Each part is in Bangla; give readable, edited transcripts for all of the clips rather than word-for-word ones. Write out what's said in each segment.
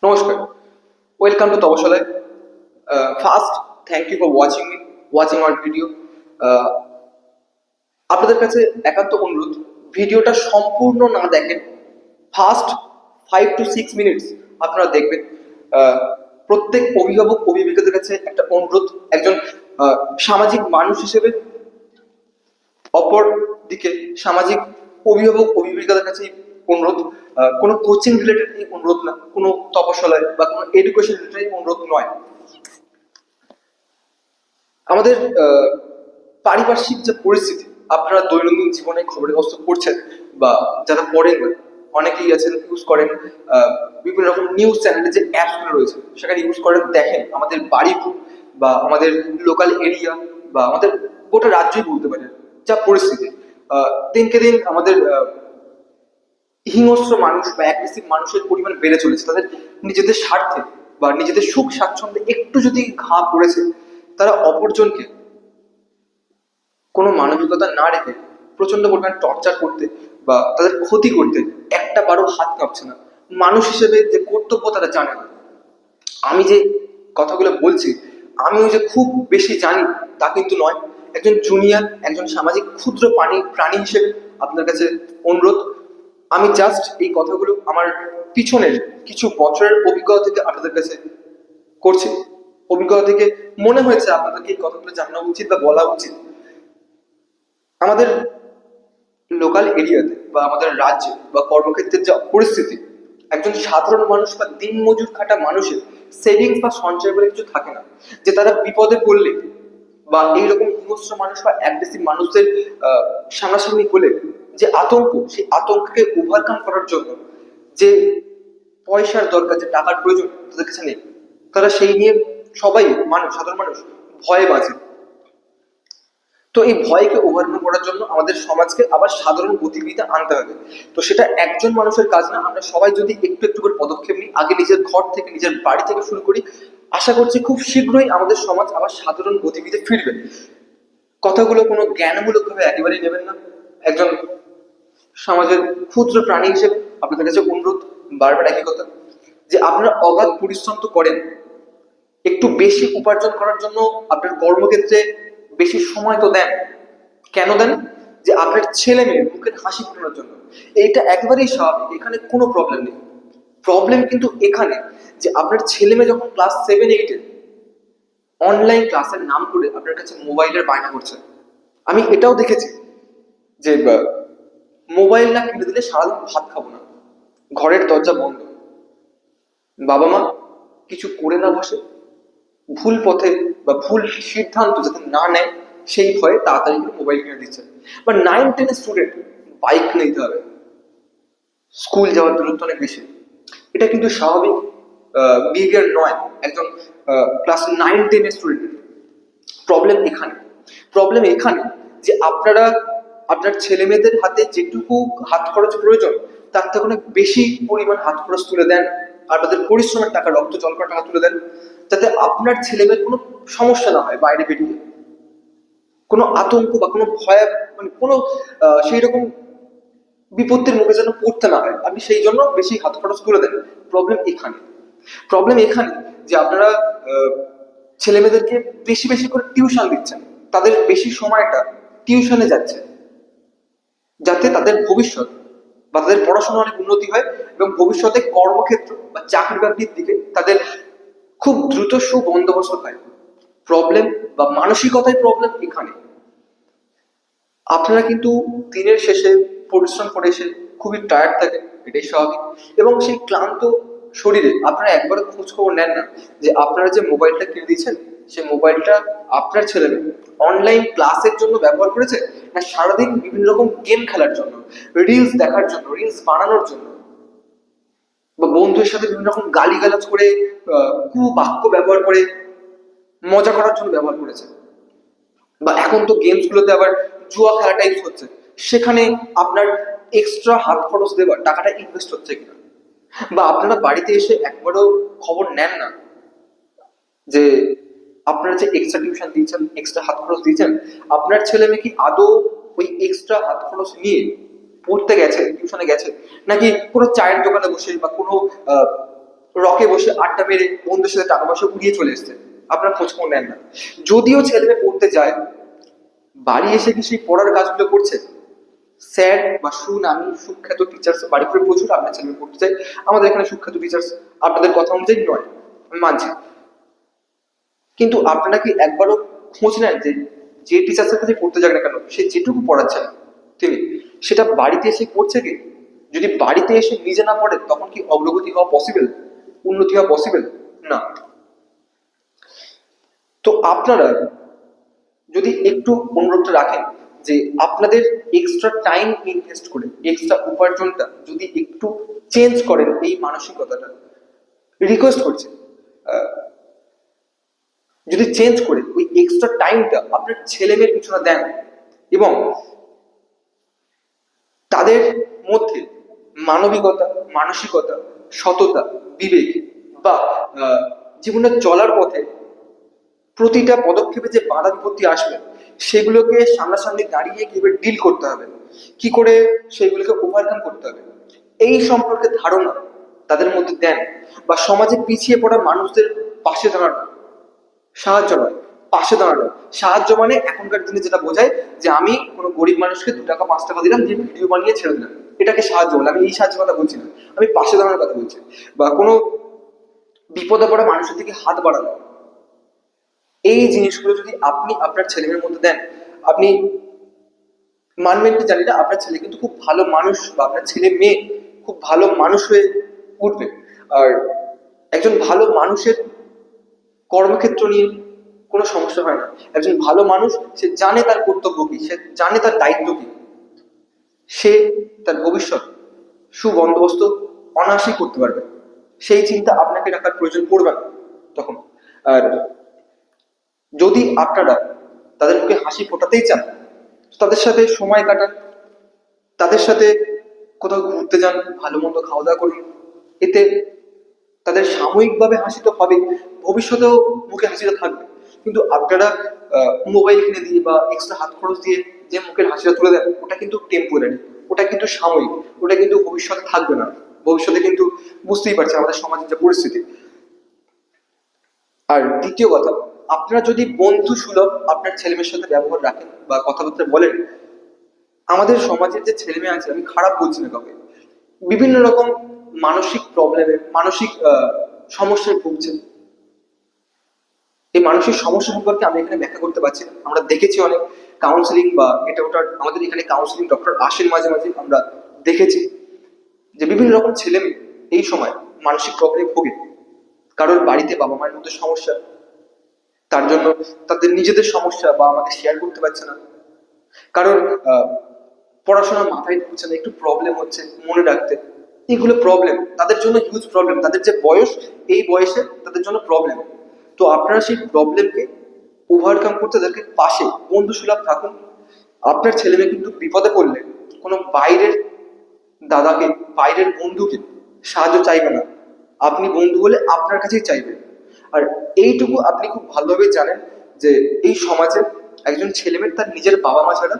নমস্কার, ওয়েলকাম টু তপশালায়। First, thank you for watching our video. আপনাদের কাছে একান্ত অনুরোধ, ভিডিওটা সম্পূর্ণ না দেখেন, ফার্স্ট 5 to 6 মিনিটস আপনারা দেখবেন। প্রত্যেক অভিভাবক অভিভাবিকাদের কাছে একটা অনুরোধ, একজন সামাজিক মানুষ হিসেবে, অপর দিকে সামাজিক অভিভাবক অভিভাবিকাদের কাছে অনুরোধ, কোনো কোচিং রিলেটেড এই অনুরোধ না, কোনো তপশালায় বা কোনো এডুকেশন রিলেটেড অনুরোধ নয়। আমাদের পারিপার্শ্বিক যে পরিস্থিতি, আপনারা দৈনন্দিন জীবনে খবরের কাগজ পড়ছেন বা যারা পড়েন না, অনেকেই আছেন ইউজ করেন বিভিন্ন রকম নিউজ চ্যানেলে যে অ্যাপসগুলো রয়েছে সেখানে ইউজ করেন, দেখেন আমাদের বাড়ি বা আমাদের লোকাল এরিয়া বা আমাদের গোটা রাজ্যই বলতে পারেন যা পরিস্থিতি, দিনকে দিন আমাদের হিংস্র মানুষ বা অ্যাগ্রেসিভ মানুষের পরিমাণ বেড়ে চলেছে। তাদের নিজেদের স্বার্থে বা নিজেদের সুখ স্বাচ্ছন্দ্যে একটু যদি ঘা পড়েছে, তারা অপরজনকে কোনো মানবিকতা না রেখে প্রচন্ড পরিমাণ টর্চার করতে বা তাদের ক্ষতি করতে একটা বারো হাত কাঁপছে না। মানুষ হিসেবে যে কর্তব্য তারা জানে না। আমি যে কথাগুলো বলছি, আমিও যে খুব বেশি জানি তা কিন্তু নয়। একজন জুনিয়র, একজন সামাজিক ক্ষুদ্র প্রাণী হিসেবে আপনার কাছে অনুরোধ, আমি জাস্ট এই কথাগুলো আমার পিছনের কিছু বছরের অভিজ্ঞতা থেকে আপনাদের কাছে করছি। অভিজ্ঞতা থেকে মনে হয়েছে আপনাদেরকে এই কথাগুলো জানানো উচিত বা বলা উচিত। আমাদের লোকাল এরিয়াতে বা আমাদের রাজ্যে বা কর্মক্ষেত্রের যা পরিস্থিতি, একজন সাধারণ মানুষ বা দিনমজুর খাটা মানুষের সেভিংস বা সঞ্চয় বলে কিছু থাকে না, যে তারা বিপদে পড়লে বা এইরকম হিংস্র মানুষ বা অ্যাগ্রেসিভ মানুষদের সামনাসামনি হলে যে আতঙ্ক, সেই আতঙ্ককে ওভারকাম করার জন্য যে পয়সার দরকার, যে টাকার প্রয়োজন তাদের কাছে নেই। তারা সেই নিয়ে সবাই মানুষ, সাধারণ মানুষ ভয়ে বাঁচে। তো এই ভয়কে ওভারকাম করার জন্য আমাদের সমাজকে আবার সাধারণ গতিবিধিতে আনতে হবে। তো সেটা একজন মানুষের কাজ না, আমরা সবাই যদি একটু একটু করে পদক্ষেপ নিই, আগে নিজের ঘর থেকে, নিজের বাড়ি থেকে শুরু করি, আশা করছি খুব শীঘ্রই আমাদের সমাজ আবার সাধারণ গতিবিধিতে ফিরবে। কথাগুলো কোনো জ্ঞানমূলক ভাবে একেবারেই নেবেন না। একজন সমাজের ক্ষুদ্র প্রাণী হিসেবে আপনাদের কাছে অনুরোধ, বারবার একই কথা, যে আপনারা অগাধ পরিশ্রম তো করেন, একটু বেশি উপার্জন করার জন্য আপনার কর্মক্ষেত্রে বেশি সময় তো দেন। কেন দেন? যে আপনার ছেলে মেয়ের মুখের হাসি ফোটানোর জন্য। এইটা একেবারেই স্বাভাবিক, এখানে কোনো প্রবলেম নেই। প্রবলেম কিন্তু এখানে যে আপনার ছেলে মেয়ে যখন ক্লাস 7-8-এ অনলাইন ক্লাসের নাম করে আপনার কাছে মোবাইলের বায়না করছে। আমি এটাও দেখেছি যে মোবাইল না কিনে দিলে সারাদিন ভাত খাবো না, ঘরের দরজা বন্ধ, বাবা মা কিছু করে না বসে, ভুল পথে বা ভুল সিদ্ধান্ত যাতে না নেয় সেই ভয়ে তাড়াতাড়ি করে মোবাইল কিনে দিচ্ছে। বা 9-10 স্টুডেন্ট বাইক নিতে হবে, স্কুল যাওয়ার দূরত্ব অনেক বেশি। এটা কিন্তু স্বাভাবিক বিহেভিয়ার নয় একজন ক্লাস 9-10 স্টুডেন্ট। প্রবলেম এখানে, প্রবলেম এখানে যে আপনারা আপনার ছেলে মেয়েদের হাতে যেটুকু হাত খরচ প্রয়োজন তার থেকে অনেক বেশি পরিমাণ হাত খরচ তুলে দেন, আর তাদের পরিশ্রমের টাকা, রক্ত জল করা টাকা তুলে দেন, যাতে আপনার ছেলে মেয়ের কোনো সমস্যা না হয়, বাইরে বেরিয়ে কোনো আতঙ্ক বা কোনো ভয়, মানে কোনো সেই রকম বিপত্তির মুখে যেন পড়তে না হয়, আপনি সেই জন্য বেশি হাত খরচ তুলে দেন। প্রবলেম এখানে, প্রবলেম এখানে যে আপনারা ছেলে মেয়েদেরকে বেশি বেশি করে টিউশন দিচ্ছেন, তাদের বেশি সময়টা টিউশনে যাচ্ছে, যাতে তাদের ভবিষ্যৎ বা তাদের পড়াশোনা অনেক উন্নতি হয় এবং ভবিষ্যতে কর্মক্ষেত্র বা চাকরি বাকরির দিকে তাদের খুব দ্রুত সুবন্দোবস্ত হয়। প্রবলেম বা মানসিকতায় প্রবলেম এখানে। আপনারা কিন্তু দিনের শেষে পরিশ্রম করে এসে খুবই টায়ার্ড থাকেন, এটাই স্বাভাবিক। এবং সেই ক্লান্ত শরীরে আপনারা একবারও খোঁজ খবর নেন না যে আপনারা যে মোবাইলটা কিনে দিয়েছেন সেই মোবাইলটা আপনার ছেলে মেয়ে অনলাইন ক্লাসের জন্য ব্যবহার করেছে, না সারাদিন বিভিন্ন রকম গেম খেলার জন্য, রিলস দেখার জন্য, রিলস বানানোর জন্য, বা বন্ধুদের সাথে বিভিন্ন রকম গালিগালাজ করে কুবাক্য ব্যবহার করে মজা করার জন্য ব্যবহার করেছে। বা এখন তো গেমস গুলোতে আবার জুয়া খেলা টাইপস হচ্ছে, সেখানে আপনার এক্সট্রা হাত খরচ দেওয়ার টাকাটা ইনভেস্ট হচ্ছে কিনা। বা আপনারা বাড়িতে এসে একবারও খবর নেন না যে আপনারা যে এক্সট্রা টিউশন দিয়েছেন, এক্সট্রা হাত খরচ দিয়েছেন, আপনার ছেলে মেয়ে কি আদৌ ওই এক্সট্রা হাত খরচ নিয়ে পড়তে গেছে, টিউশনে গেছে, নাকি কোনো চায়ের দোকানে বসে বা কোনো রকে বসে আড্ডা মেরে বন্ধুদের সাথে টাকা পয়সা উড়িয়ে চলে এসছে, আপনার খোঁজ খবর নেন না। যদিও ছেলে মেয়ে পড়তে যায়, বাড়ি এসে কি সেই পড়ার কাজগুলো করছে? স্যার বা সুনামী সুখ্যাত টিচার্স বাড়িতে প্রচুর, আপনার ছেলে মেয়ে পড়তে চাই, আমাদের এখানে সুখ্যাত টিচার্স আপনাদের কথা অনুযায়ী নয়, আমি মানছি, কিন্তু আপনারা কি একবারও খোঁজ নেন যে যে টিচার্সের কাছে পড়তে যাক না কেন, সে যেটুকু পড়াচ্ছেন তিনি সেটা বাড়িতে এসে করছে কি? যদি বাড়িতে এসে নিজে না পড়ে তখন কি অগ্রগতি হওয়া পসিবল, উন্নতি হওয়া পসিবল? না। তো আপনারা যদি একটু অনুরোধটা রাখেন যে আপনাদের এক্সট্রা টাইম ইনভেস্ট করে এক্সট্রা উপার্জনটা যদি একটু চেঞ্জ করেন, এই মানসিকতাটা রিকোয়েস্ট করছে, যদি চেঞ্জ করে ওই এক্সট্রা টাইমটা আপনার ছেলে মেয়ের পিছনে দেন এবং তাদের মধ্যে মানবিকতা, মানসিকতা, সততা, বিবেক বা জীবনে চলার পথে প্রতিটা পদক্ষেপে যে বাধা বিপত্তি আসবে সেগুলোকে সামনাসামনি দাঁড়িয়ে কিভাবে ডিল করতে হবে, কি করে সেগুলোকে ওভারকাম করতে হবে, এই সম্পর্কে ধারণা তাদের মধ্যে দেন, বা সমাজে পিছিয়ে পড়া মানুষদের পাশে দাঁড়ানো, সাহায্য নয়, পাশে দাঁড়ানো। সাহায্য মানে এখনকার দিনে যেটা বোঝায় যে আমি কোনো গরিব মানুষকে 2 টাকা 5 টাকা দিলাম, যে ভিডিও বানিয়ে ছেড়ে দিলাম, এটাকে সাহায্য বলে। আমি এই সাহায্য কথা বলছি না, আমি পাশে দাঁড়ানোর কথা বলছি। বা কোনো বিপদে পড়া মানুষের দিকে হাত বাড়ানো, এই জিনিসগুলো যদি আপনি আপনার ছেলেমেয়ের মধ্যে দেন, আপনি মানবেন কি জানি না, আপনার ছেলে কিন্তু খুব ভালো মানুষ, বা আপনার ছেলে মেয়ে খুব ভালো মানুষ হয়ে উঠবে। আর একজন ভালো মানুষের কর্মক্ষেত্র নিয়ে কোনো সমস্যা হয় না। একজন ভালো মানুষ, সে জানে তার কর্তব্য কি, সে জানে তার দায়িত্ব কি, সে তার ভবিষ্যৎ সুবন্দোবস্ত অনায়াসেই করতে পারবে। সেই চিন্তা আপনাকে রাখার প্রয়োজন পড়বে না তখন। আর যদি আপনারা তাদের মুখে হাসি ফোটাতেই চান, তাদের সাথে সময় কাটান, তাদের সাথে কোথাও ঘুরতে যান, ভালো মন্দ খাওয়া দাওয়া করুন, এতে তাদের সাময়িকভাবে হাসি তো হবে, ভবিষ্যতেও মুখে হাসিটা থাকবে। কিন্তু আপনারা মোবাইল কিনে দিয়ে বা এক্সট্রা হাত খরচ দিয়ে যে মুখের হাসিটা তুলে দেন, ওটা কিন্তু টেম্পোরারি, ওটা কিন্তু সাময়িক, ওটা কিন্তু ভবিষ্যতে থাকবে না। ভবিষ্যতে কিন্তু বুঝতেই পারছেন আমাদের সমাজের যে পরিস্থিতি। আর দ্বিতীয় কথা, আপনারা যদি বন্ধু সুলভ আপনার ছেলেমেয়ের সাথে ব্যবহার রাখেন বা কথাবার্তা বলেন, আমাদের সমাজের যে ছেলে মেয়ে আছে, আমি খারাপ বলছি না কাউকে, বিভিন্ন রকম মানসিক প্রবলেমে, মানসিক সমস্যায় ভুগছে। এই মানসিক সমস্যা সম্পর্কে আমি এখানে ব্যাখ্যা করতে পারছি না, আমরা দেখেছি অনেক কাউন্সিলিং বা এটা ওটা, আমাদের এখানে কাউন্সিলিং ডক্টর আসেন মাঝে মাঝে, আমরা দেখেছি যে বিভিন্ন রকম ছেলে মেয়ে এই সময় মানসিক প্রবলেমে ভোগে। কারোর বাড়িতে বাবা মায়ের মধ্যে সমস্যা, তার জন্য তাদের নিজেদের সমস্যা বা আমাকে শেয়ার করতে পারছে না। কারোর পড়াশোনা মাথায় ঢুকছে না, একটু প্রবলেম হচ্ছে মনে রাখতে, এগুলো প্রবলেম, তাদের জন্য হিউজ প্রবলেম, তাদের যে বয়স, এই বয়সে তাদের জন্য প্রবলেম। তো আপনারা সেই প্রবলেমকে ওভারকাম করতে তাদেরকে পাশে বন্ধু সুলভ থাকুন। আপনার ছেলে মেয়ে কিন্তু বিপদে পড়লে কোনো বাইরের দাদাকে, বাইরের বন্ধুকে সাহায্য চাইবে না, আপনি বন্ধু হলে আপনার কাছেই চাইবে। আর এইটুকু আপনি খুব ভালোভাবে জানেন যে এই সমাজে একজন ছেলেমেয়ের তার নিজের বাবা মা ছাড়া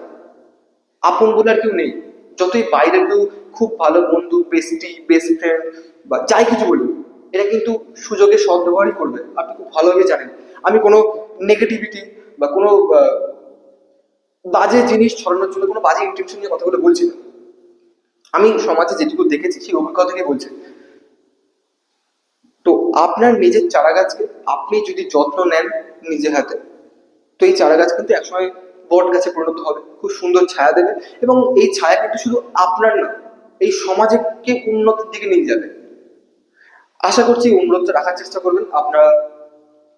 আপন বলে আর কেউ নেই। যতই বাইরে কেউ খুব ভালো বন্ধু, বেস্টি, বেস্ট ফ্রেন্ড বা যাই কিছু বলি, এটা কিন্তু সুযোগে সদ্ব্যবহারই করবে, আপনি খুব ভালোভাবে জানেন। আমি কোনো নেগেটিভিটি বা কোনো বাজে জিনিস ছড়ানোর জন্য, কোনো বাজে ইন্টেনশন নিয়ে কথাগুলো বলছি না, আমি সমাজে যেটুকু দেখেছি সেই অভিজ্ঞতা থেকে বলছি। তো আপনার নিজের চারা গাছকে আপনি যদি যত্ন নেন নিজে হাতে, তো এই চারা গাছ কিন্তু একসময় বট গাছে পরিণত হবে, খুব সুন্দর ছায়া দেবে, এবং এই ছায়া কিন্তু শুধু আপনার না, এই সমাজকে উন্নতির দিকে নিয়ে যাবে। আশা করছি উন্নতটা রাখার চেষ্টা করবেন। আপনারা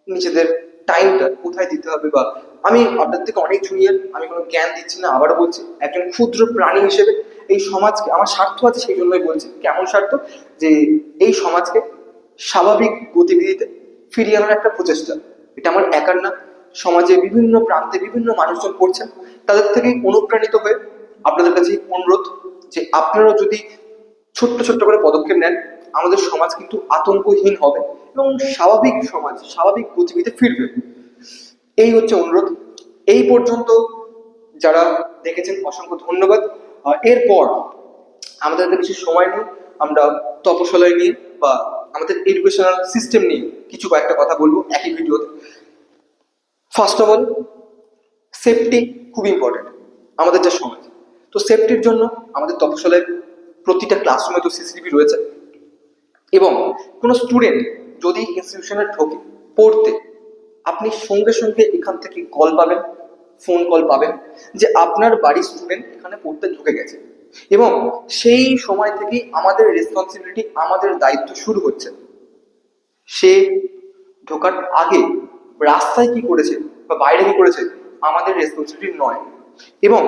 নিজেদের টাইমটা কোথায় দিতে হবে, বা আমি আপনার থেকে অনেক জুনিয়র, আমি কোনো জ্ঞান দিচ্ছি না, আবারও বলছি, একজন ক্ষুদ্র প্রাণী হিসেবে এই সমাজকে, আমার স্বার্থ আছে সেই জন্যই বলছি। কেমন স্বার্থ? যে এই সমাজকে স্বাভাবিক গতিবিধিতে ফিরিয়ে আনার একটা প্রচেষ্টা, এটা আমার একার না, সমাজে বিভিন্ন প্রান্তে বিভিন্ন মানুষজন করছেন, তাদের থেকেই অনুপ্রাণিত হয়ে আপনাদের কাছে অনুরোধ যে আপনারাও যদি ছোট্ট ছোট্ট করে পদক্ষেপ নেন, আমাদের সমাজ কিন্তু আতঙ্কহীন হবে এবং স্বাভাবিক সমাজ, স্বাভাবিক গতিবিধিতে ফিরবে। এই হচ্ছে অনুরোধ। এই পর্যন্ত যারা দেখেছেন অসংখ্য ধন্যবাদ। এরপর আমাদের হাতে বেশি সময় নেই, আমরা তপশালায় নিয়ে বা আমাদের এডুকেশনাল সিস্টেম নিয়ে কিছু কয়েকটা কথা বলবো একই ভিডিওতে। ফার্স্ট অফ অল, সেফটি খুব ইম্পর্টেন্ট আমাদের যা সমাজ। তো সেফটির জন্য আমাদের তপশালের প্রতিটা ক্লাসরুমে তো সিসিটিভি রয়েছে, এবং কোনো স্টুডেন্ট যদি ইনস্টিটিউশনে ঢোকে পড়তে, আপনি সঙ্গে সঙ্গে এখান থেকে কল পাবেন, ফোন কল পাবেন যে আপনার বাড়ির স্টুডেন্ট এখানে পড়তে ঢুকে গেছে, এবং সেই সময় থেকেই আমাদের রেসপন্সিবিলিটি, আমাদের দায়িত্ব শুরু হচ্ছে। সে ঢোকার আগে রাস্তায় কি করেছে বা বাইরে কি করেছে আমাদের রেসপন্সিবিলিটি নয়। এবং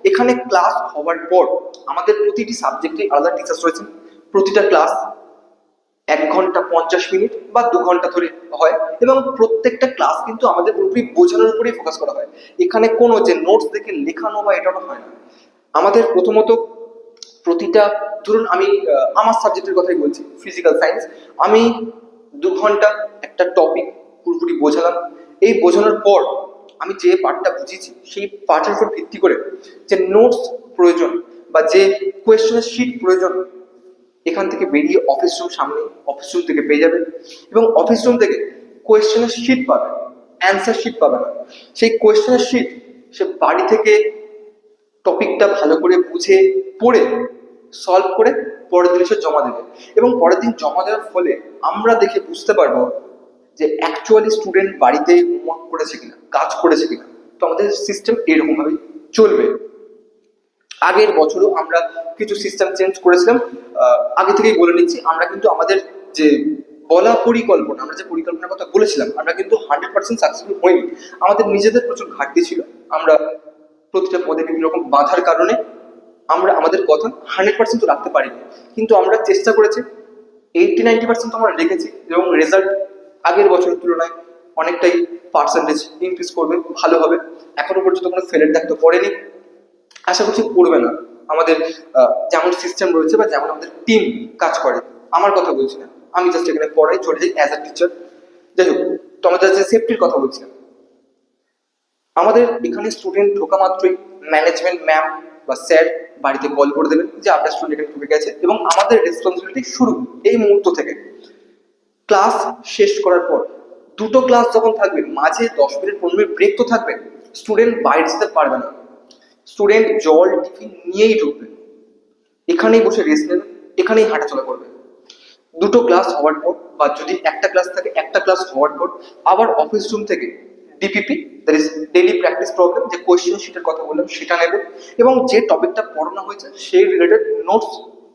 এখানে ক্লাস হওয়ার পর আমাদের প্রতিটি সাবজেক্টে আলাদা টিচার্স রয়েছেন। প্রতিটা ক্লাস 1 ঘন্টা 50 মিনিট বা 2 ঘন্টা ধরে হয়, এবং প্রত্যেকটা ক্লাস কিন্তু আমাদের পুরোপুরি বোঝানোর উপরেই ফোকাস করা হয়। এখানে কোনো যে নোটস দেখে লেখানো বা এটা হয় না। আমাদের প্রথমত প্রতিটা, ধরুন আমি আমার সাবজেক্টের কথাই বলছি, ফিজিক্যাল সায়েন্স, আমি 2 ঘন্টা একটা টপিক পুরোপুরি বোঝালাম। এই বোঝানোর পর আমি যে পার্টটা বুঝিয়েছি সেই পার্টের উপর ভিত্তি করে যে নোটস প্রয়োজন বা যে কোয়েশ্চেনের শিট প্রয়োজন, এখান থেকে বেরিয়ে অফিস রুম, সামনে অফিস রুম থেকে পেয়ে যাবে, এবং অফিস রুম থেকে কোয়েশ্চেনের শিট পাবে, অ্যান্সার শিট পাবে না। সেই কোয়েশ্চেনের শিট সে বাড়ি থেকে টপিকটা ভালো করে বুঝে পড়ে সলভ করে পরের দিন সে জমা দেবে, এবং পরের দিন জমা দেওয়ার ফলে আমরা দেখে বুঝতে পারবো যে অ্যাকচুয়ালি স্টুডেন্ট বাড়িতে হোমওয়ার্ক করেছে কিনা, কাজ করেছে কিনা। তো আমাদের সিস্টেম এরকম ভাবে চলবে। আগের বছরও আমরা কিছু সিস্টেম চেঞ্জ করেছিলাম। আগে থেকেই বলে নিচ্ছি, আমরা কিন্তু আমাদের যে বলা পরিকল্পনা, আমরা যে পরিকল্পনার কথা বলেছিলাম, আমরা কিন্তু 100% সাকসেসফুল হইনি। আমাদের নিজেদের প্রচুর ঘাটতি ছিল। আমরা প্রতিটা পদে বিভিন্ন রকম বাধার কারণে আমরা আমাদের কথা 100% রাখতে পারিনি, কিন্তু আমরা চেষ্টা করেছি। 80-90% আমরা রেখেছি, এবং রেজাল্ট আগের বছরের তুলনায় অনেকটাই পার্সেন্টেজ ইনক্রিজ করবে, ভালো হবে। এখনো পর্যন্ত কোনো ফেলের দাগ তো পড়েনি, আশা করছি পড়বে না। আমাদের যেমন সিস্টেম রয়েছে বা যেমন আমাদের টিম কাজ করে, আমার কথা বলছি না, আমি জাস্ট এখানে পড়াই, চলে যাই অ্যাজ আ টিচার। যাই হোক, তো আমাদের যে সেফটির কথা বলছিলাম, আমাদের এখানে স্টুডেন্ট ঢোকা মাত্রই ম্যানেজমেন্ট ম্যাম বা স্যার বাড়িতে কল করে দেবেন যে আপনার স্টুডেন্ট এখানে ঢুকে গেছে, এবং আমাদের রেসপন্সিবিলিটি শুরু এই মুহূর্ত থেকে। ক্লাস শেষ করার পর 2টো ক্লাস যখন থাকবে, মাঝে 10 মিনিট 15 মিনিট ব্রেক তো থাকবে, স্টুডেন্ট বাইরে যেতে পারবে না। স্টুডেন্ট জল টিফিন নিয়েই ঢুকবে, এখানেই বসে রেস্ট নেবে, এখানেই হাঁটাচলা করবে। 2টো ক্লাস হওয়ার পর, বা যদি একটা ক্লাস থাকে, একটা ক্লাস হওয়ার পর আবার অফিস রুম থেকে DPP, that is daily practice problem, যে কোয়েশ্চেন শিটের কথা বললাম সেটা নেবে, এবং যে টপিকটা পড়ানো হয়েছে সেই রিলেটেড নোটস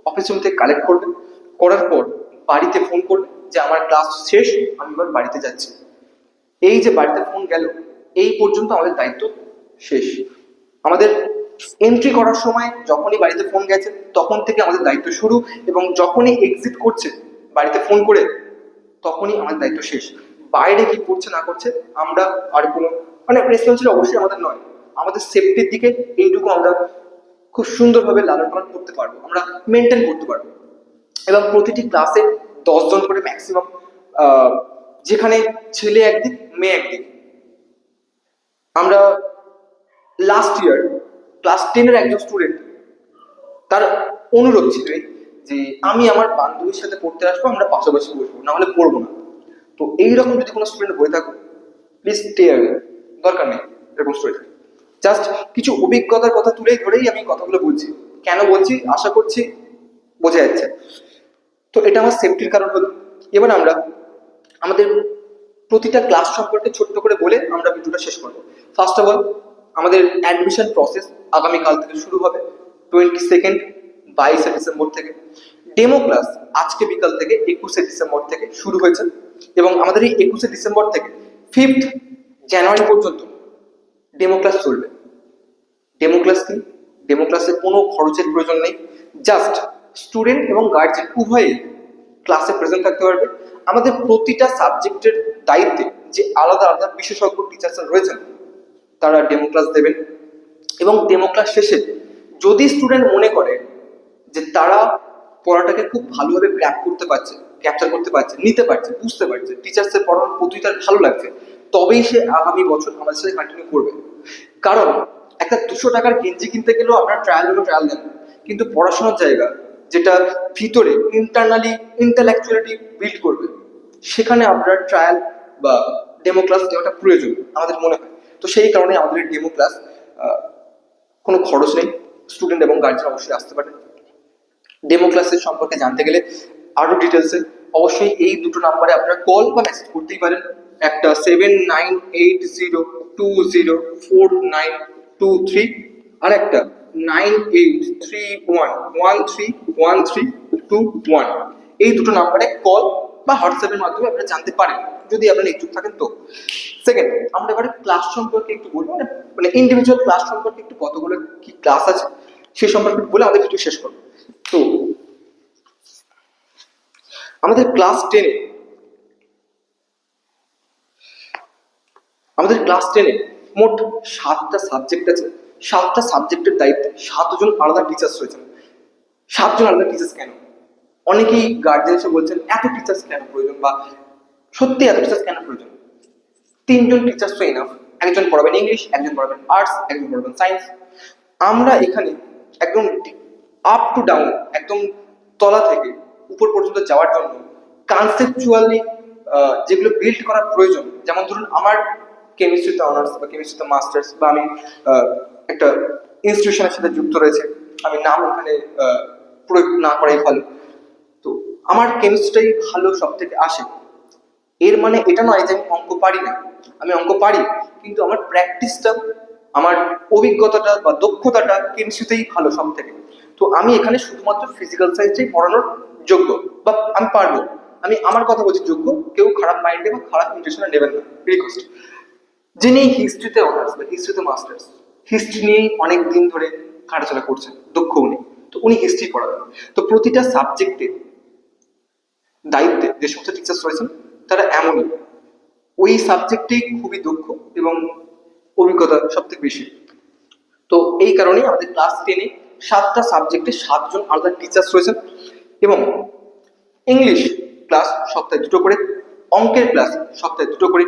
অফিস রুম থেকে কালেক্ট করবে। করার পর বাড়িতে ফোন করবে যে আমার ক্লাস শেষ, আমি এবার বাড়িতে যাচ্ছি। এই যে বাড়িতে ফোন গেল, এই পর্যন্ত আমাদের দায়িত্ব শেষ। আমাদের এন্ট্রি করার সময় যখনই বাড়িতে ফোন গেছে তখন থেকে আমাদের দায়িত্ব শুরু, এবং যখনই এক্সিট করছে বাড়িতে ফোন করে, তখনই আমাদের দায়িত্ব শেষ। বাইরে কি করছে না করছে আমরা আর কোনো রেসপন্সিবিলিটি অবশ্যই আমাদের নয়। আমাদের সেফটির দিকে এইটুকু আমরা খুব সুন্দরভাবে লালন পালন করতে পারবো, আমরা মেনটেন করতে পারবো। এবং প্রতিটি ক্লাসে 10 জন করে ম্যাক্সিমাম, যেখানে ছেলে একদিক মেয়ে একদিক। আমরা লাস্ট ইয়ার ক্লাস 10-এর একজন স্টুডেন্ট, তার অনুরোধ ছিল যে আমি আমার বান্ধবীর সাথে পড়তে আসবো, আমরা পাশাপাশি বসবো, না হলে পড়বো না। তো এইরকম যদি কোনো স্টুডেন্ট হয়ে থাকো, প্লিজ স্টে অ্যাওয়ে, দরকার নেই এরকম স্টুডেন্ট। জাস্ট কিছু অভিজ্ঞতার কথা তুলে ধরেই আমি কথাগুলো বলছি। কেন বলছি আশা করছি বোঝা যাচ্ছে। তো এটা আমার সেফটির কারণ হলো। এবার আমরা আমাদের প্রতিটা ক্লাস সম্পর্কে ছোট্ট করে বলে আমরা ভিডিওটা শেষ করবো। ফার্স্ট অফ অল, আমাদের অ্যাডমিশন প্রসেস আগামীকাল থেকে শুরু হবে, 22 22 ডিসেম্বর থেকে। ডেমো ক্লাস আজকে বিকাল থেকে 21 ডিসেম্বর থেকে শুরু হয়েছে, এবং আমাদের এই 21 ডিসেম্বর থেকে 5 জানুয়ারি পর্যন্ত ডেমো ক্লাস চলবে। ডেমো ক্লাস কি? ডেমো ক্লাসে কোনো খরচের প্রয়োজন নেই, জাস্ট স্টুডেন্ট এবং গার্জিয়ান উভয়ে ক্লাসে প্রেজেন্ট থাকতে পারবে। আমাদের প্রতিটা সাবজেক্টের দায়িত্বে যে আলাদা আলাদা বিশেষজ্ঞ টিচার্স রয়েছেন, তারা ডেমো ক্লাস দেবেন। এবং ডেমো ক্লাস শেষে যদি স্টুডেন্ট মনে করে যে তারা পড়াটাকে খুব ভালোভাবে গ্র্যাপ করতে পারছে, ক্যাপচার করতে পারছে, নিতে পারছে, বুঝতে পারছে, টিচার্সের পড়ানোর প্রতি তার ভালো লাগছে, তবেই সে আগামী বছর আমাদের সাথে কন্টিনিউ করবে। কারণ একটা 200 টাকার গেঞ্জি কিনতে গেলেও আপনার ট্রায়াল হলো ট্রায়াল দেন, কিন্তু পড়াশোনার জায়গা যেটা ভিতরে ইন্টারনালি ইন্টালেকচুয়ালিটি বিল্ড করবে, সেখানে আপনার ট্রায়াল বা ডেমো ক্লাস দেওয়াটা প্রয়োজন আমাদের মনে হয়। তো সেই কারণে আমাদের ডেমো ক্লাস, কোনো খরচ নেই, স্টুডেন্ট এবং গার্জিয়ান অবশ্যই আসতে পারে। ডেমো ক্লাসের সম্পর্কে জানতে গেলে আরো ডিটেলসে অবশ্যই এই দুটো নাম্বারে আপনারা কল বা মেসেজ করতেই পারেন। একটা 7980204923, আর একটা 9831131321। এই দুটো নাম্বারে কল বা হোয়াটসঅ্যাপের মাধ্যমে আপনারা জানতে পারেন যদি আপনারা ইচ্ছুক থাকেন। তো সেকেন্ড, আমরা এবারে ক্লাস সম্পর্কে একটু বলবো, মানে ইন্ডিভিজুয়াল ক্লাস সম্পর্কে একটু কতগুলো কি ক্লাস আছে সেই সম্পর্কে বলে আমাদের ভিডিও শেষ করবো। তো আমাদের ক্লাস 10-এ মোট 7টা সাবজেক্ট আছে। 7টা সাবজেক্টের দায়িত্বে 7জন আলাদা টিচার্স রয়েছেন। 7জন আলাদা টিচার্স কেন? অনেকেই গার্জিয়ান এসে বলছেন এত টিচার্স কেন প্রয়োজন, বা সত্যি এত টিচার্স কেন প্রয়োজন? 3জন টিচার্স তো এনাফ। একজন পড়াবেন ইংলিশ, একজন পড়াবেন আর্টস, একজন পড়াবেন সায়েন্স। আমরা এখানে একদম আপ টু ডাউন, একদম তলা থেকে উপর পর্যন্ত যাওয়ার জন্য কনসেপচুয়ালি যেগুলো বিল্ড করা প্রয়োজন, যেমন ধরুন আমার কেমিস্ট্রিতে অনার্স বা কেমিস্ট্রিতে মাস্টার্স, বা আমি একটা ইনস্টিটিউশনের সাথে যুক্ত রয়েছে, আমি নাম এখানে প্রয়োগ না করাই ভালো। তো আমার কেমিস্ট্রিটাই ভালো সব থেকে আসে, এর মানে এটা নয় যে আমি অঙ্ক পারি না। আমি অঙ্ক পারি, কিন্তু আমার প্র্যাকটিসটা, আমার অভিজ্ঞতাটা বা দক্ষতাটা কেমিস্ট্রিতেই ভালো সব থেকে। তো আমি এখানে শুধুমাত্র ফিজিক্যাল সায়েন্সটাই পড়ানোর যোগ্য, বা আমি পারবো। আমি আমার কথা বলছি যোগ্য, কেউ খারাপ মাইন্ডে বা খারাপ ইন্টেনশনে নেবেন না, রিকোয়েস্ট। যিনি হিস্ট্রিতে অনার্স বা হিস্ট্রিতে মাস্টার্স, হিস্ট্রি নিয়েই অনেক দিন ধরে হাঁটাচলা করছেন, দক্ষ উনি, তো উনি হিস্ট্রি পড়াবেন। তো প্রতিটা সাবজেক্টে দায়িত্বে যে সমস্ত টিচার্স রয়েছেন তারা এমনই, ওই সাবজেক্টেই খুবই দক্ষ এবং অভিজ্ঞতা সব থেকে বেশি। তো এই কারণেই আমাদের ক্লাস 10-এ 7টা সাবজেক্টে 7জন আলাদা টিচার্স রয়েছেন, এবং ইংলিশ ক্লাস সপ্তাহে 2টো করে, অঙ্কের ক্লাস সপ্তাহে 2টো করে,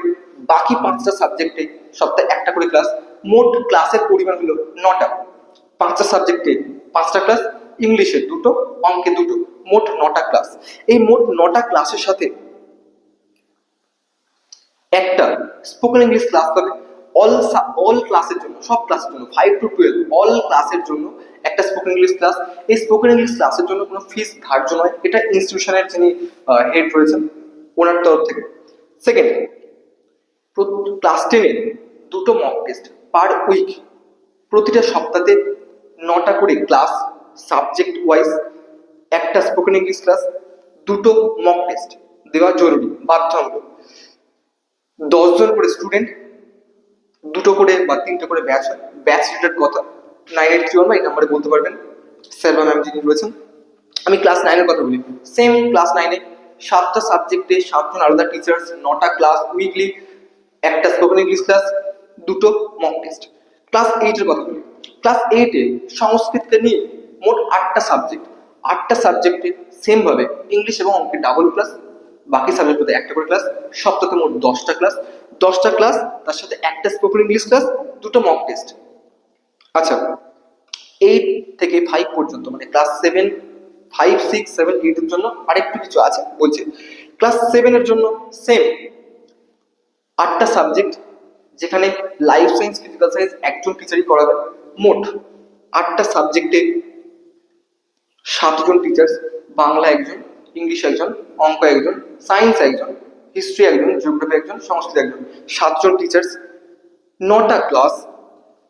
বাকি 5টা সাবজেক্টে সপ্তাহে 1টা করে ক্লাস। মোট ক্লাসের পরিমাণ হলো 9টা। 5টা সাবজেক্টে 5টা ক্লাস, ইংলিশে 2টো, অঙ্কে 2টো, মোট 9টা ক্লাস। এই মোট 9টা ক্লাসের সাথে একটা স্পোকেন ইংলিশ ক্লাস পাবে। অল ক্লাসের জন্য, সব ক্লাসের জন্য 5 to 12 অল ক্লাসের জন্য একটা স্পোকেন ইংলিশ ক্লাস। এই স্পোকেন ইংলিশ ক্লাসের জন্য কোনো ফিস ধার্য নয়, এটা ইনস্টিটিউশনের যিনি হেড রয়েছেন ওনার তরফ থেকে। সেকেন্ড, ক্লাস 10-এ 2টো মক টেস্ট পার উইক, প্রতিটা সপ্তাহে 9টা করে ক্লাস সাবজেক্ট ওয়াইজ, একটা স্পোকেন ইংলিশ ক্লাস, 2টো মক টেস্ট দেওয়া জরুরি, বাধ্যতামূলক। 10জন করে স্টুডেন্ট, 2টো করে বা 3টে করে ব্যাচ হয়। ব্যাচ রিলেটেড কথা 9831 এই নাম্বারে বলতে পারবেন, স্যার বা ম্যাম যিনি রয়েছেন। আমি ক্লাস 9-এর কথা বলি, সেম ক্লাস 9-এ 7টা সাবজেক্টে 7জন আলাদা টিচার্স, 9টা ক্লাস উইকলি, একটা স্পোকেন ইংলিশ ক্লাস, 2টো মক টেস্ট। ক্লাস 8-এর কথা বলি, ক্লাস 8-এ সংস্কৃতকে নিয়ে মোট 8টা সাবজেক্ট, 8টা সাবজেক্টে সেম ভাবে ইংলিশ এবং অঙ্কের ডাবল ক্লাস, বাকি সাবজেক্টগুলোতে একটা করে ক্লাস। সপ্তাহে মোট 10টা ক্লাস, 10টা ক্লাস, তার সাথে একটা স্পোকেন ইংলিশ ক্লাস, 2টো মক টেস্ট। আচ্ছা, 8 থেকে 5 পর্যন্ত, মানে ক্লাস 7, 5, 6, 7, 8 এর জন্য আরেকটু কিছু আছে বলছি। ক্লাস 7-এর জন্য সেম 8টা সাবজেক্ট, যেখানে লাইফ সায়েন্স, ফিজিক্যাল সায়েন্স একজন টিচারই করাবেন। মোট 8টা সাবজেক্টে 7জন টিচার্স, বাংলা একজন, ইংলিশ একজন, অঙ্ক একজন, সায়েন্স একজন, হিস্ট্রি একজন, জিওগ্রাফি একজন, সংস্কৃত একজন, 7জন টিচার্স, 9টা ক্লাস,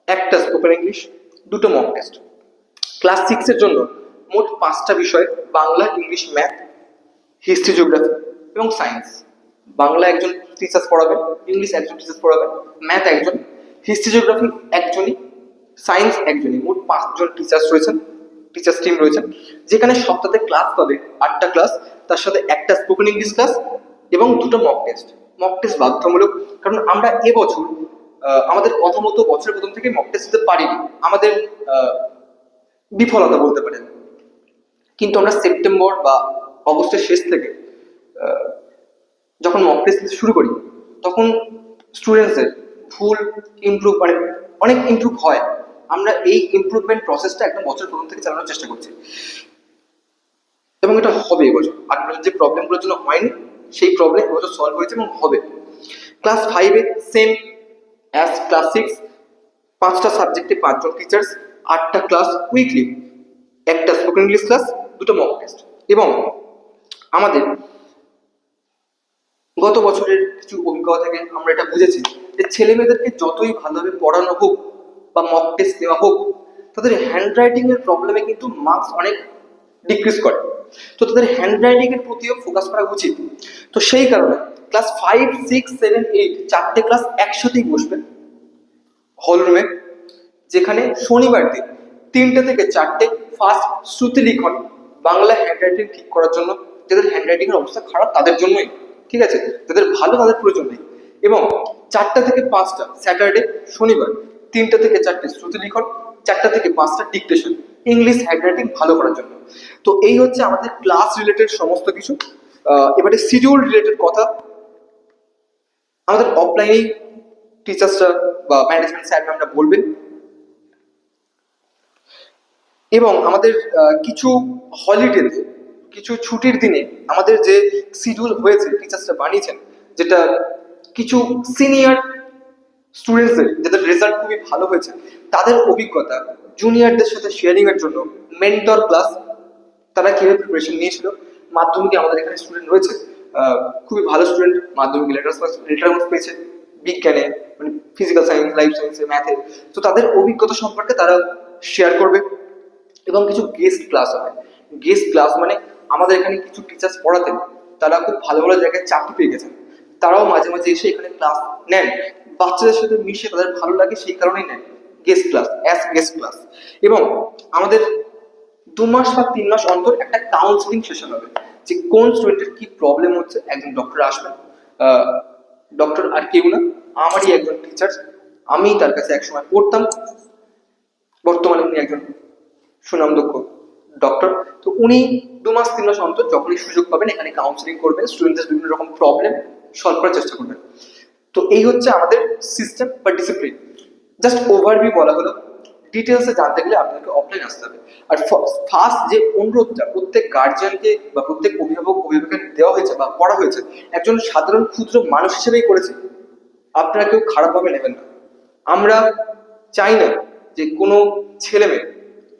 একটা স্পোকেন ইংলিশ, 2টো মক টেস্ট। ক্লাস 6-এর জন্য মোট 5টা বিষয়, Bangla, English, math, history, geography এবং সায়েন্স। বাংলা একজন টিচার্স পড়াবেন, ইংলিশ একজন টিচার্স পড়াবেন, ম্যাথ একজন, হিস্ট্রি জিওগ্রাফি একজনই, সায়েন্স একজনই। মোট 5জন টিচার্স রয়েছেন, টিচার্স টিম রয়েছেন, যেখানে সপ্তাহে ক্লাস পাবে 8টা ক্লাস, তার সাথে একটা স্পোকেন ইংলিশ ক্লাস এবং 2টো মক টেস্ট। মক টেস্ট বাধ্যতামূলক, কারণ আমরা এবছর আমাদের কথা মতো বছরের প্রথম থেকে মক টেস্ট দিতে পারিনি, আমাদের বিফলতা বলতে পারেন। কিন্তু আমরা সেপ্টেম্বর বা অগস্টের শেষ থেকে যখন মক টেস্ট শুরু করি, তখন স্টুডেন্টসদের ভুল ইমপ্রুভ, মানে অনেক ইমপ্রুভ হয়। আমরা এই ইমপ্রুভমেন্ট প্রসেসটা একদম বছর প্রথম থেকে চালানোর চেষ্টা করছি। এবং এটা হবে এবছর। আগের বছর যে প্রবলেমগুলোর জন্য হয়নি সেই প্রবলেম এবছর সলভ হয়েছে এবং হবে। ক্লাস 5-এ সেম অ্যাজ ক্লাস 6, 5টা সাবজেক্টে 5জন টিচার্স, 8টা ক্লাস উইকলি, একটা স্পোকেন ইংলিশ ক্লাস, 2টো মক টেস্ট। এবং আমাদের গত বছরের কিছু অভিজ্ঞতা থেকে আমরা এটা বুঝেছি যে ছেলে মেয়েদেরকে যতই ভালোভাবে পড়ানো হোক বা মক টেস্ট দেওয়া হোক, তাদের হ্যান্ডরাইটিং এর প্রবলেমে কিন্তু মার্কস অনেক ডিক্রিজ করে। তো তাদের হ্যান্ডরাইটিং এর প্রতিও ফোকাস করা উচিত। তো সেই কারণে ক্লাস 5, 6, 7, 8 চারটে ক্লাস একসাথেই বসবেন হল রুমে, যেখানে শনিবার দিন 3টে থেকে 4টে ফার্স্ট শ্রুতি লিখন বাংলা হ্যান্ডরাইটিং ঠিক করার জন্য। যাদের হ্যান্ডরাইটিং এর অবস্থা খারাপ তাদের জন্যই, ঠিক আছে, যাদের ভালো তাদের প্রয়োজন নেই। এবং 4টা থেকে 5টা স্যাটারডে শনিবার 3টে থেকে 4টে শ্রুতি লিখন, 4টা থেকে 5টা ডিকটেশন ইংলিশ হ্যান্ডরাইটিং ভালো করার জন্য। তো এই হচ্ছে আমাদের ক্লাস রিলেটেড সমস্ত কিছু। এবারে শিডিউল রিলেটেড কথা, আমাদের অফলাইনে টিচার্সরা বা ম্যানেজমেন্ট স্যার ম্যামরা বলবেন। এবং আমাদের কিছু হলিডেতে, কিছু ছুটির দিনে আমাদের যে শিডিউল হয়েছে টিচার্সরা বানিয়েছেন, যেটা কিছু সিনিয়র স্টুডেন্টসদের যাদের রেজাল্ট খুবই ভালো হয়েছে তাদের অভিজ্ঞতা জুনিয়রদের সাথে শেয়ারিং এর জন্য মেন্টর ক্লাস, তারা কিভাবে প্রিপারেশন নিয়েছিল। মাধ্যমিকে আমাদের এখানে স্টুডেন্ট রয়েছে, খুবই ভালো স্টুডেন্ট, মাধ্যমিকে লেটার মার্কস পেয়েছে বিজ্ঞানে, মানে ফিজিক্যাল সায়েন্স, লাইফ সায়েন্সে, ম্যাথে। তো তাদের অভিজ্ঞতা সম্পর্কে তারা শেয়ার করবে। এবং কিছু গেস্ট ক্লাস হবে। গেস্ট ক্লাস মানে আমাদের এখানে কিছু টিচার্স পড়াতেন, তারা খুব ভালো ভালো জায়গায় চাকরি পেয়ে গেছেন, তারাও মাঝে মাঝে এসে এখানে ক্লাস নেন। বাচ্চাদের সাথে মিশে তাদের ভালো লাগে সেই কারণেই নেন guest class, as guest class. এবং আমাদের 2 মাস বা 3 মাস অন্তর একটা কাউন্সিলিং সেশন হবে, যে কোন স্টুডেন্টের কি প্রবলেম হচ্ছে। একজন ডক্টর আসবেন, ডক্টর আর কেউ না, আমারই একজন টিচার, আমি তার কাছে একসময় পড়তাম, বর্তমানে উনি একজন সুনামদক্ষ ডক্টর। তো উনি 2 মাস 3 মাস অন্তর যখনই সুযোগ পাবেন এখানে কাউন্সিলিং করবেন, স্টুডেন্টদের বিভিন্ন রকম প্রবলেম সলভ করার চেষ্টা করবেন। তো এই হচ্ছে আমাদের সিস্টেম বা ডিসিপ্লিন। জাস্ট ওভারভিউ বলা হলো, ডিটেলসে জানতে গেলে আপনাকে অফলাইন আসতে হবে। আর ফার্স্ট যে অনুরোধটা প্রত্যেক গার্জিয়ানকে বা প্রত্যেক অভিভাবককে দেওয়া হয়েছে বা করা হয়েছে, একজন সাধারণ ক্ষুদ্র মানুষ হিসেবেই করেছে, আপনারা কেউ খারাপভাবে নেবেন না। আমরা চাই না যে কোনো ছেলে মেয়ে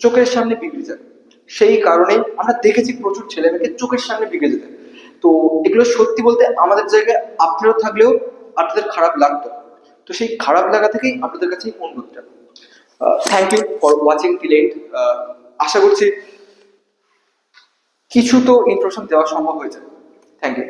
চোখের সামনে বিগড়ে যায়। সেই কারণে আমরা দেখেছি প্রচুর ছেলে মেয়েকে চোখের সামনে বিগড়ে যেতে। তো এগুলো সত্যি বলতে আমাদের জায়গায় আপনারা থাকলেও আপনাদের খারাপ লাগতো। তো সেই খারাপ লাগা থেকেই আপনাদের কাছে অনুরোধটা। Thank you for watching till end. আশা করছি কিছু তো ইনফরমেশন দেওয়া সম্ভব হয়েছে। Thank you.